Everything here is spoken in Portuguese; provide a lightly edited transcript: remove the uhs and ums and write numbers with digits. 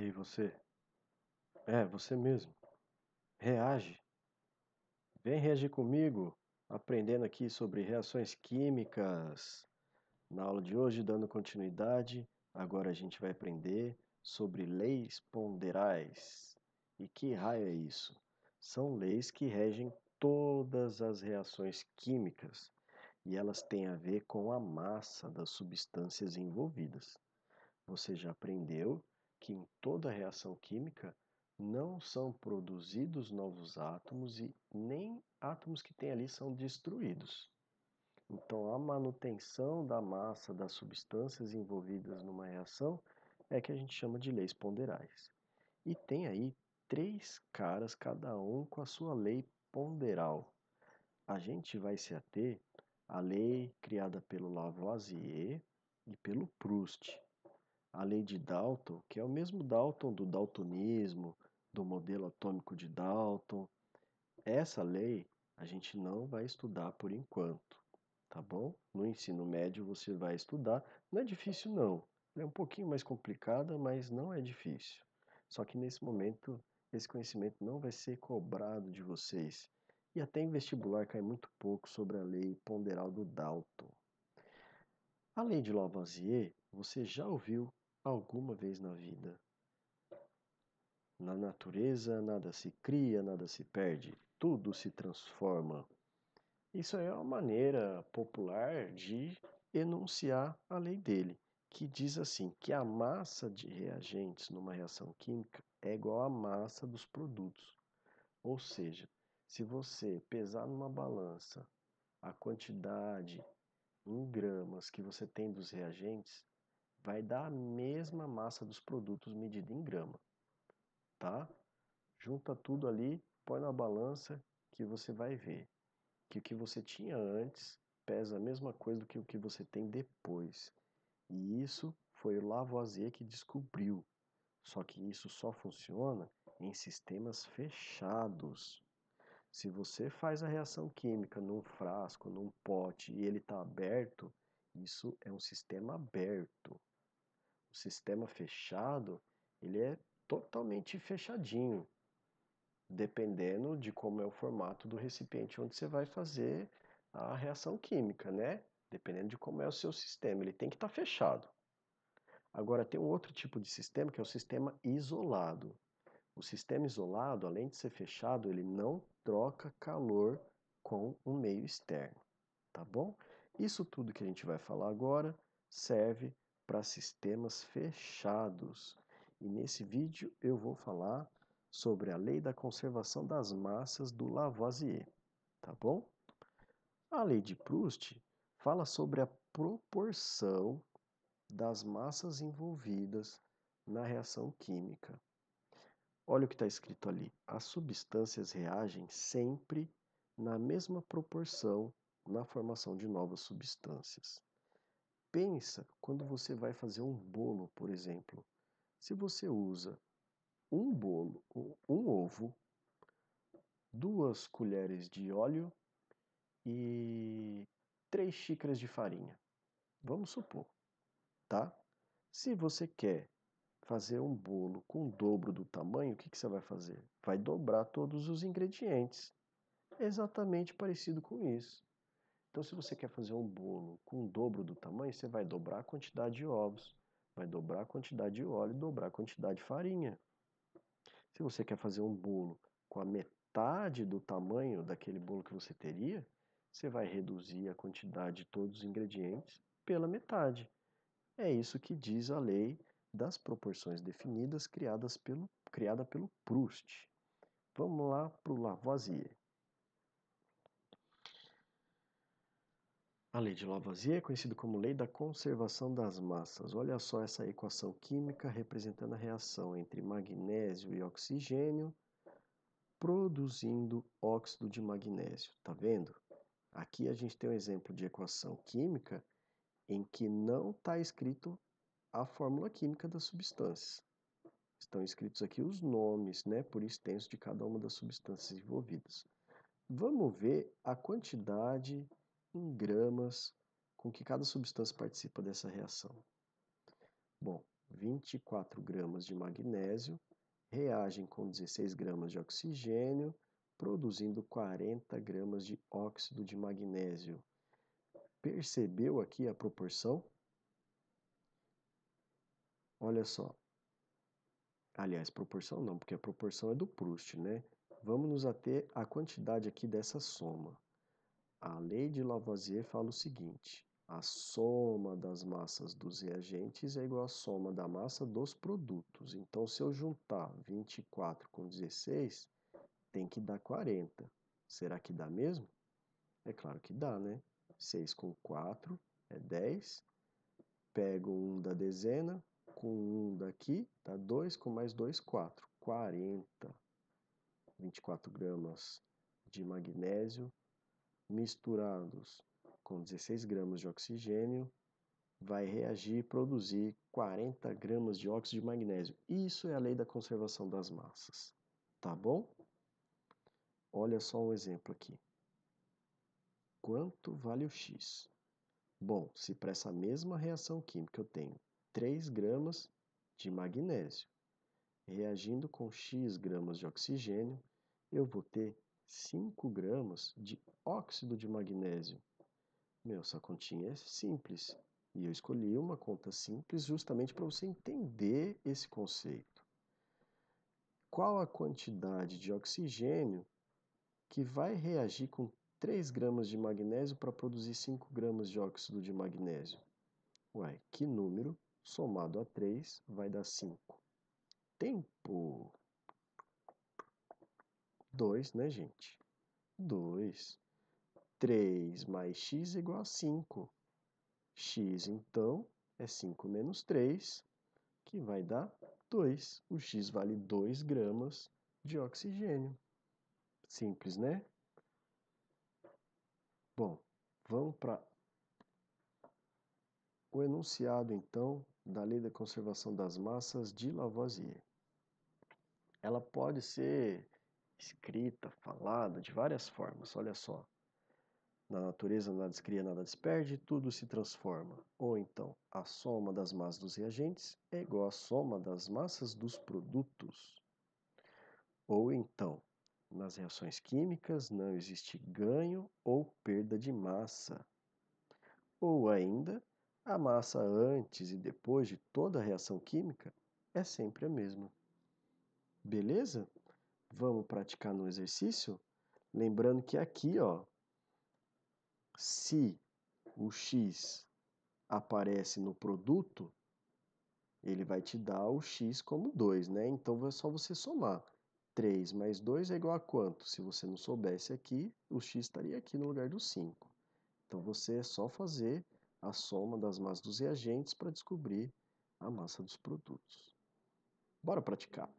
Ei, você. Você mesmo. Reage. Vem reagir comigo, aprendendo aqui sobre reações químicas. Na aula de hoje, dando continuidade, agora a gente vai aprender sobre leis ponderais. E que raio é isso? São leis que regem todas as reações químicas e elas têm a ver com a massa das substâncias envolvidas. Você já aprendeu que em toda reação química não são produzidos novos átomos e nem átomos que tem ali são destruídos. Então, a manutenção da massa das substâncias envolvidas numa reação é que a gente chama de leis ponderais. E tem aí três caras, cada um com a sua lei ponderal. A gente vai se ater à lei criada pelo Lavoisier e pelo Proust. A lei de Dalton, que é o mesmo Dalton do daltonismo, do modelo atômico de Dalton. Essa lei a gente não vai estudar por enquanto, tá bom? No ensino médio você vai estudar. Não é difícil não. É um pouquinho mais complicada, mas não é difícil. Só que nesse momento esse conhecimento não vai ser cobrado de vocês. E até em vestibular cai muito pouco sobre a lei ponderal do Dalton. A lei de Lavoisier, você já ouviu alguma vez na vida? Na natureza, nada se cria, nada se perde, tudo se transforma. Isso é uma maneira popular de enunciar a lei dele, que diz assim, que a massa de reagentes numa reação química é igual à massa dos produtos. Ou seja, se você pesar numa balança a quantidade em gramas que você tem dos reagentes, vai dar a mesma massa dos produtos medida em grama, tá? Junta tudo ali, põe na balança que você vai ver que o que você tinha antes pesa a mesma coisa do que o que você tem depois. E isso foi o Lavoisier que descobriu. Só que isso só funciona em sistemas fechados. Se você faz a reação química num frasco, num pote e ele está aberto, isso é um sistema aberto. O sistema fechado, ele é totalmente fechadinho, dependendo de como é o formato do recipiente onde você vai fazer a reação química, né? Dependendo de como é o seu sistema, ele tem que estar fechado. Agora, tem um outro tipo de sistema que é o sistema isolado. O sistema isolado, além de ser fechado, ele não troca calor com o meio externo, tá bom? Isso tudo que a gente vai falar agora serve para sistemas fechados. E nesse vídeo eu vou falar sobre a lei da conservação das massas do Lavoisier, tá bom? A lei de Proust fala sobre a proporção das massas envolvidas na reação química. Olha o que está escrito ali. As substâncias reagem sempre na mesma proporção na formação de novas substâncias. Pensa quando você vai fazer um bolo, por exemplo. Se você usa um bolo, um ovo, 2 colheres de óleo e 3 xícaras de farinha. Vamos supor, tá? Se você quer fazer um bolo com o dobro do tamanho, o que você vai fazer? Vai dobrar todos os ingredientes. É exatamente parecido com isso. Então, se você quer fazer um bolo com o dobro do tamanho, você vai dobrar a quantidade de ovos, vai dobrar a quantidade de óleo e dobrar a quantidade de farinha. Se você quer fazer um bolo com a metade do tamanho daquele bolo que você teria, você vai reduzir a quantidade de todos os ingredientes pela metade. É isso que diz a lei das proporções definidas criada pelo Proust. Vamos lá para o Lavoisier. A lei de Lavoisier é conhecida como lei da conservação das massas. Olha só essa equação química representando a reação entre magnésio e oxigênio, produzindo óxido de magnésio. Tá vendo? Aqui a gente tem um exemplo de equação química em que não está escrito a fórmula química das substâncias. Estão escritos aqui os nomes, né, por extenso de cada uma das substâncias envolvidas. Vamos ver a quantidade em gramas com que cada substância participa dessa reação. Bom, 24 gramas de magnésio reagem com 16 gramas de oxigênio, produzindo 40 gramas de óxido de magnésio. Percebeu aqui a proporção? Olha só. Aliás, proporção não, porque a proporção é do Proust, né? Vamos nos ater à quantidade aqui dessa soma. A lei de Lavoisier fala o seguinte: a soma das massas dos reagentes é igual à soma da massa dos produtos. Então, se eu juntar 24 com 16, tem que dar 40. Será que dá mesmo? É claro que dá, né? 6 com 4 é 10. Pego um da dezena, com um daqui, dá 2, com mais 2, 4. 40. 24 gramas de magnésio misturados com 16 gramas de oxigênio vai reagir e produzir 40 gramas de óxido de magnésio. Isso é a lei da conservação das massas. Tá bom? Olha só um exemplo aqui. Quanto vale o X? Bom, se para essa mesma reação química eu tenho 3 gramas de magnésio reagindo com X gramas de oxigênio, eu vou ter 5 gramas de óxido de magnésio. Essa continha é simples. E eu escolhi uma conta simples justamente para você entender esse conceito. Qual a quantidade de oxigênio que vai reagir com 3 gramas de magnésio para produzir 5 gramas de óxido de magnésio? Ué, que número somado a 3 vai dar 5? Tempo. 2, né, gente? 2. 3 mais x igual a 5. X, então, é 5 menos 3, que vai dar 2. O X vale 2 gramas de oxigênio. Simples, né? Bom, vamos para o enunciado, então, da Lei da Conservação das Massas de Lavoisier. Ela pode ser escrita, falada de várias formas. Olha só. Na natureza nada se cria, nada se perde, tudo se transforma. Ou então, a soma das massas dos reagentes é igual à soma das massas dos produtos. Ou então, nas reações químicas não existe ganho ou perda de massa. Ou ainda, a massa antes e depois de toda a reação química é sempre a mesma. Beleza? Vamos praticar no exercício? Lembrando que aqui, ó, se o X aparece no produto, ele vai te dar o X como 2, né? Então é só você somar. 3 mais 2 é igual a quanto? Se você não soubesse aqui, o X estaria aqui no lugar do 5. Então você é só fazer a soma das massas dos reagentes para descobrir a massa dos produtos. Bora praticar!